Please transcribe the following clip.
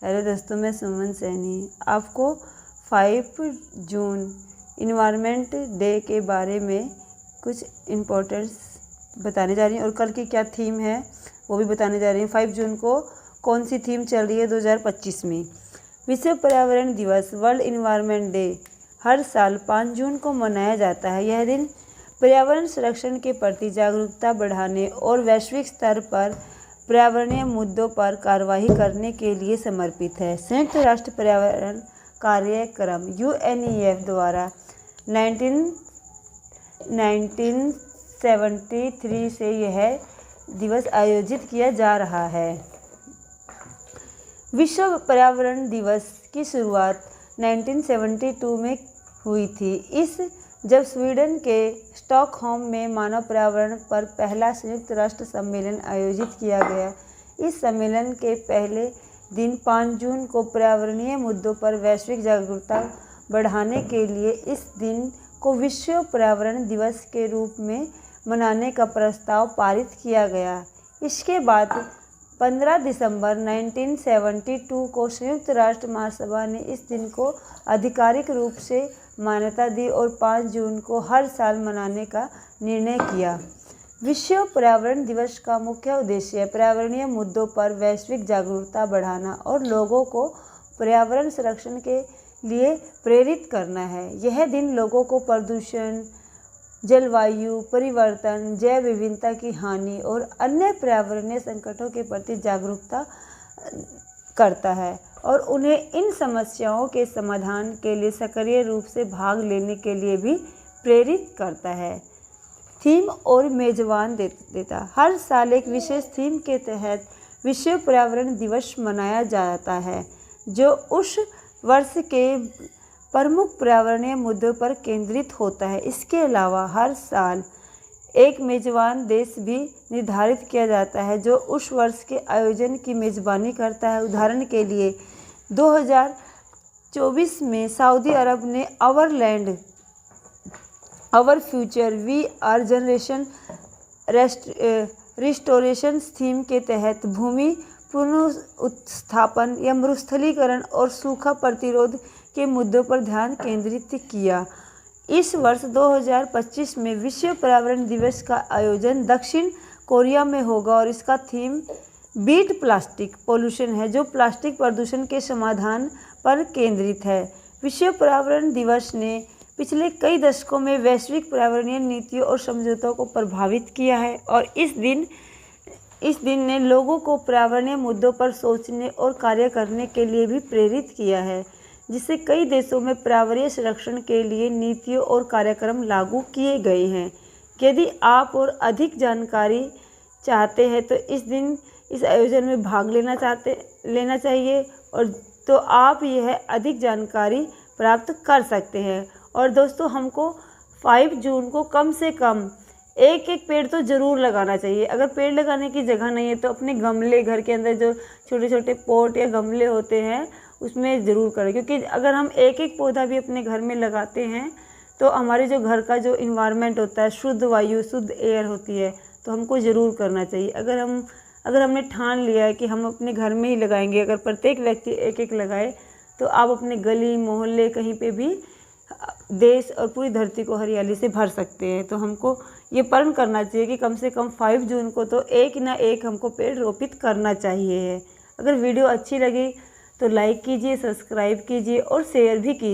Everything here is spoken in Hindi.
हेलो दोस्तों, मैं सुमन सैनी आपको 5 जून इन्वायरमेंट डे के बारे में कुछ इम्पोर्टेंस बताने जा रही हूँ और कल की क्या थीम है वो भी बताने जा रही हूँ। 5 जून को कौन सी थीम चल रही है 2025 में। विश्व पर्यावरण दिवस वर्ल्ड इन्वायरमेंट डे हर साल 5 जून को मनाया जाता है। यह दिन पर्यावरण संरक्षण के प्रति जागरूकता बढ़ाने और वैश्विक स्तर पर पर्यावरणीय मुद्दों पर कार्रवाई करने के लिए समर्पित है। संयुक्त राष्ट्र पर्यावरण कार्यक्रम UNEP द्वारा 1973 से यह दिवस आयोजित किया जा रहा है। विश्व पर्यावरण दिवस की शुरुआत 1972 में हुई थी। जब स्वीडन के स्टॉकहोम में मानव पर्यावरण पर पहला संयुक्त राष्ट्र सम्मेलन आयोजित किया गया। इस सम्मेलन के पहले दिन 5 जून को पर्यावरणीय मुद्दों पर वैश्विक जागरूकता बढ़ाने के लिए इस दिन को विश्व पर्यावरण दिवस के रूप में मनाने का प्रस्ताव पारित किया गया। इसके बाद 15 दिसंबर 1972 को संयुक्त राष्ट्र महासभा ने इस दिन को आधिकारिक रूप से मान्यता दी और 5 जून को हर साल मनाने का निर्णय किया। विश्व पर्यावरण दिवस का मुख्य उद्देश्य पर्यावरणीय मुद्दों पर वैश्विक जागरूकता बढ़ाना और लोगों को पर्यावरण संरक्षण के लिए प्रेरित करना है। यह दिन लोगों को प्रदूषण, जलवायु परिवर्तन, जैव विविधता की हानि और अन्य पर्यावरणीय संकटों के प्रति जागरूकता करता है और उन्हें इन समस्याओं के समाधान के लिए सक्रिय रूप से भाग लेने के लिए भी प्रेरित करता है। थीम और मेजबान देता हर साल एक विशेष थीम के तहत विश्व पर्यावरण दिवस मनाया जाता है जो उस वर्ष के प्रमुख पर्यावरणीय मुद्दों पर केंद्रित होता है। इसके अलावा हर साल एक मेजबान देश भी निर्धारित किया जाता है जो उस वर्ष के आयोजन की मेजबानी करता है। उदाहरण के लिए 2024 में सऊदी अरब ने our land our future we are generation restoration theme के तहत भूमि पुनरुत्थापन या मरुस्थलीकरण और सूखा प्रतिरोध के मुद्दों पर ध्यान केंद्रित किया। इस वर्ष 2025 में विश्व पर्यावरण दिवस का आयोजन दक्षिण कोरिया में होगा और इसका थीम बीट प्लास्टिक पोल्यूशन है जो प्लास्टिक प्रदूषण के समाधान पर केंद्रित है। विश्व पर्यावरण दिवस ने पिछले कई दशकों में वैश्विक पर्यावरणीय नीतियों और समझौतों को प्रभावित किया है और इस दिन ने लोगों को पर्यावरणीय मुद्दों पर सोचने और कार्य करने के लिए भी प्रेरित किया है, जिससे कई देशों में पर्यावरणीय संरक्षण के लिए नीतियों और कार्यक्रम लागू किए गए हैं। यदि आप और अधिक जानकारी चाहते हैं तो इस आयोजन में भाग लेना चाहिए और तो आप यह अधिक जानकारी प्राप्त कर सकते हैं। और दोस्तों, हमको 5 जून को कम से कम एक पेड़ तो ज़रूर लगाना चाहिए। अगर पेड़ लगाने की जगह नहीं है तो अपने गमले, घर के अंदर जो छोटे छोटे पॉट या गमले होते हैं उसमें ज़रूर करें, क्योंकि अगर हम एक पौधा भी अपने घर में लगाते हैं तो हमारे जो घर का जो इन्वायरमेंट होता है, शुद्ध वायु, शुद्ध एयर होती है, तो हमको ज़रूर करना चाहिए। अगर हमने ठान लिया है कि हम अपने घर में ही लगाएंगे, अगर प्रत्येक व्यक्ति एक लगाए तो आप अपने गली मोहल्ले कहीं पे भी देश और पूरी धरती को हरियाली से भर सकते हैं। तो हमको ये प्रण करना चाहिए कि कम से कम 5 जून को तो एक ना एक हमको पेड़ रोपित करना चाहिए। अगर वीडियो अच्छी लगी तो लाइक कीजिए, सब्सक्राइब कीजिए और शेयर भी कीजिए।